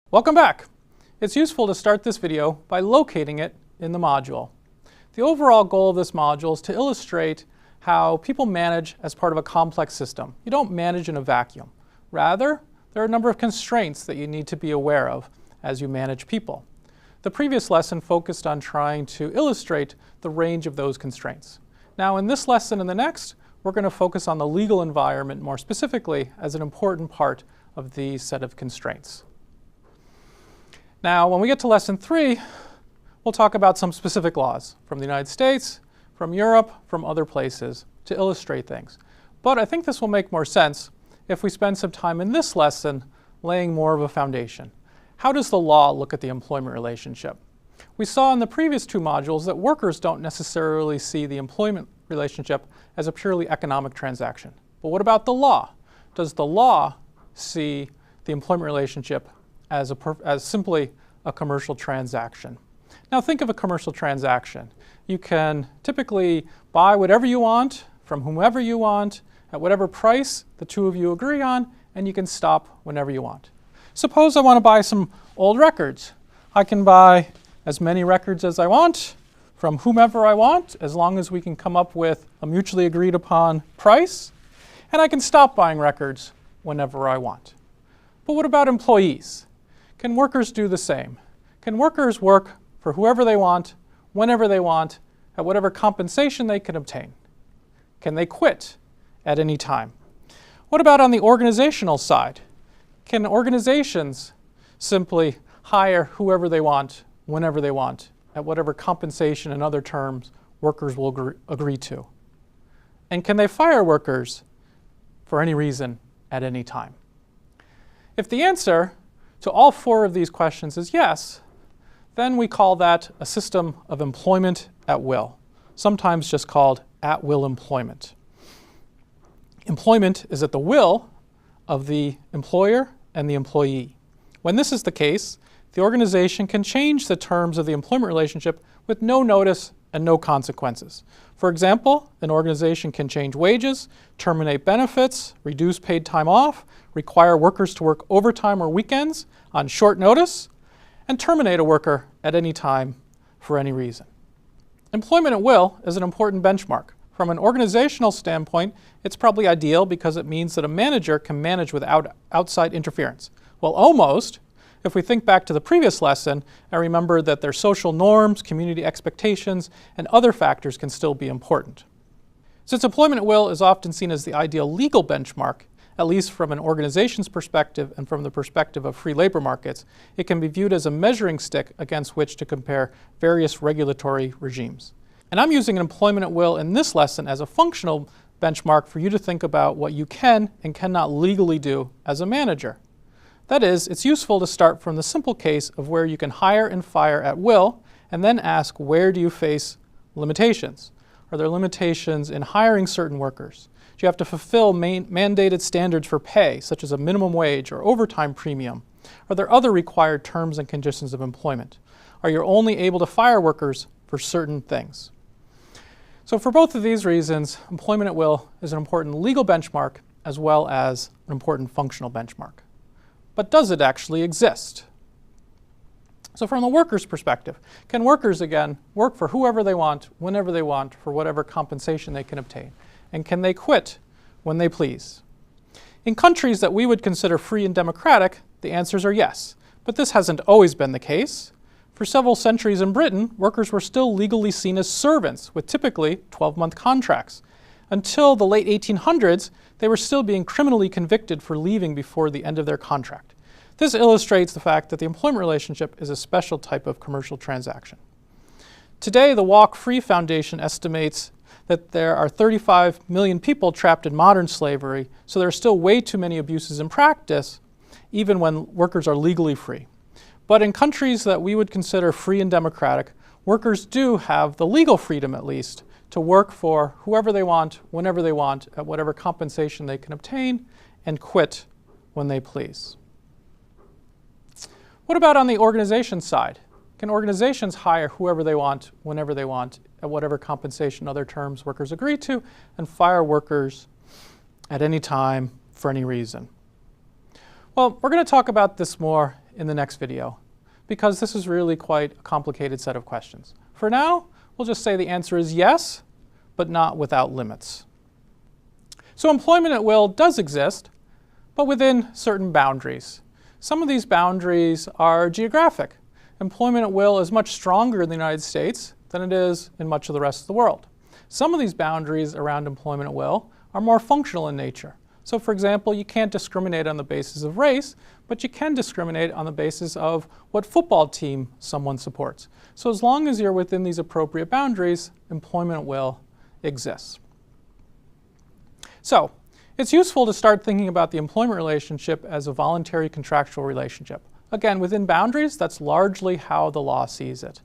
Welcome back. It's useful to start this video by locating it in the module. The overall goal of this module is to illustrate how people manage as part of a complex system. You don't manage in a vacuum. Rather, there are a number of constraints that you need to be aware of as you manage people. The previous lesson focused on trying to illustrate the range of those constraints. Now, in this lesson and the next, we're going to focus on the legal environment more specifically as an important part of the set of constraints. Now, when we get to lesson 3, we'll talk about some specific laws from the United States, from Europe, from other places to illustrate things. But I think this will make more sense if we spend some time in this lesson laying more of a foundation. How does the law look at the employment relationship? We saw in the previous two modules that workers don't necessarily see the employment relationship as a purely economic transaction. But what about the law? Does the law see the employment relationship as simply a commercial transaction? Now think of a commercial transaction. You can typically buy whatever you want from whomever you want at whatever price the two of you agree on, and you can stop whenever you want. Suppose I want to buy some old records. I can buy as many records as I want from whomever I want, as long as we can come up with a mutually agreed upon price, and I can stop buying records whenever I want. But what about employees? Can workers do the same? Can workers work for whoever they want, whenever they want, at whatever compensation they can obtain? Can they quit at any time? What about on the organizational side? Can organizations simply hire whoever they want, whenever they want, at whatever compensation and other terms workers will agree to? And can they fire workers for any reason at any time? If the answer to all four of these questions is yes, then we call that a system of employment at will, sometimes just called at-will employment. Employment is at the will of the employer and the employee. When this is the case, the organization can change the terms of the employment relationship with no notice and no consequences. For example, an organization can change wages, terminate benefits, reduce paid time off, require workers to work overtime or weekends on short notice, and terminate a worker at any time for any reason. Employment at will is an important benchmark. From an organizational standpoint, it's probably ideal because it means that a manager can manage without outside interference. Well, almost. If we think back to the previous lesson and remember that their social norms, community expectations, and other factors can still be important. Since employment at will is often seen as the ideal legal benchmark, at least from an organization's perspective and from the perspective of free labor markets, it can be viewed as a measuring stick against which to compare various regulatory regimes. And I'm using employment at will in this lesson as a functional benchmark for you to think about what you can and cannot legally do as a manager. That is, it's useful to start from the simple case of where you can hire and fire at will, and then ask, where do you face limitations? Are there limitations in hiring certain workers? Do you have to fulfill mandated standards for pay, such as a minimum wage or overtime premium? Are there other required terms and conditions of employment? Are you only able to fire workers for certain things? So for both of these reasons, employment at will is an important legal benchmark as well as an important functional benchmark. But does it actually exist? So from the worker's perspective, can workers, again, work for whoever they want, whenever they want, for whatever compensation they can obtain? And can they quit when they please? In countries that we would consider free and democratic, the answers are yes. But this hasn't always been the case. For several centuries in Britain, workers were still legally seen as servants with typically 12-month contracts. Until the late 1800s, they were still being criminally convicted for leaving before the end of their contract. This illustrates the fact that the employment relationship is a special type of commercial transaction. Today, the Walk Free Foundation estimates that there are 35 million people trapped in modern slavery, so there are still way too many abuses in practice, even when workers are legally free. But in countries that we would consider free and democratic, workers do have the legal freedom, at least, to work for whoever they want, whenever they want, at whatever compensation they can obtain, and quit when they please. What about on the organization side? Can organizations hire whoever they want, whenever they want, at whatever compensation other terms workers agree to, and fire workers at any time for any reason? Well, we're going to talk about this more in the next video, because this is really quite a complicated set of questions. For now, we'll just say the answer is yes, but not without limits. So employment at will does exist, but within certain boundaries. Some of these boundaries are geographic. Employment at will is much stronger in the United States than it is in much of the rest of the world. Some of these boundaries around employment at will are more functional in nature. So for example, you can't discriminate on the basis of race, but you can discriminate on the basis of what football team someone supports. So as long as you're within these appropriate boundaries, employment at will exists. So it's useful to start thinking about the employment relationship as a voluntary contractual relationship. Again, within boundaries, that's largely how the law sees it.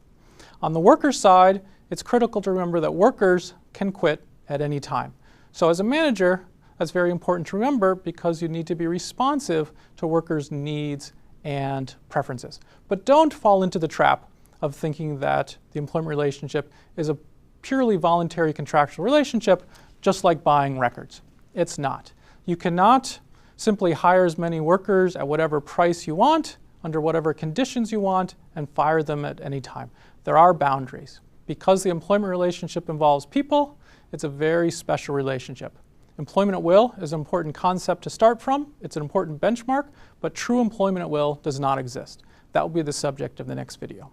On the worker's side, it's critical to remember that workers can quit at any time. So as a manager, that's very important to remember because you need to be responsive to workers' needs and preferences. But don't fall into the trap of thinking that the employment relationship is a purely voluntary contractual relationship, just like buying records. It's not. You cannot simply hire as many workers at whatever price you want, under whatever conditions you want, and fire them at any time. There are boundaries. Because the employment relationship involves people, it's a very special relationship. Employment at will is an important concept to start from. It's an important benchmark, but true employment at will does not exist. That will be the subject of the next video.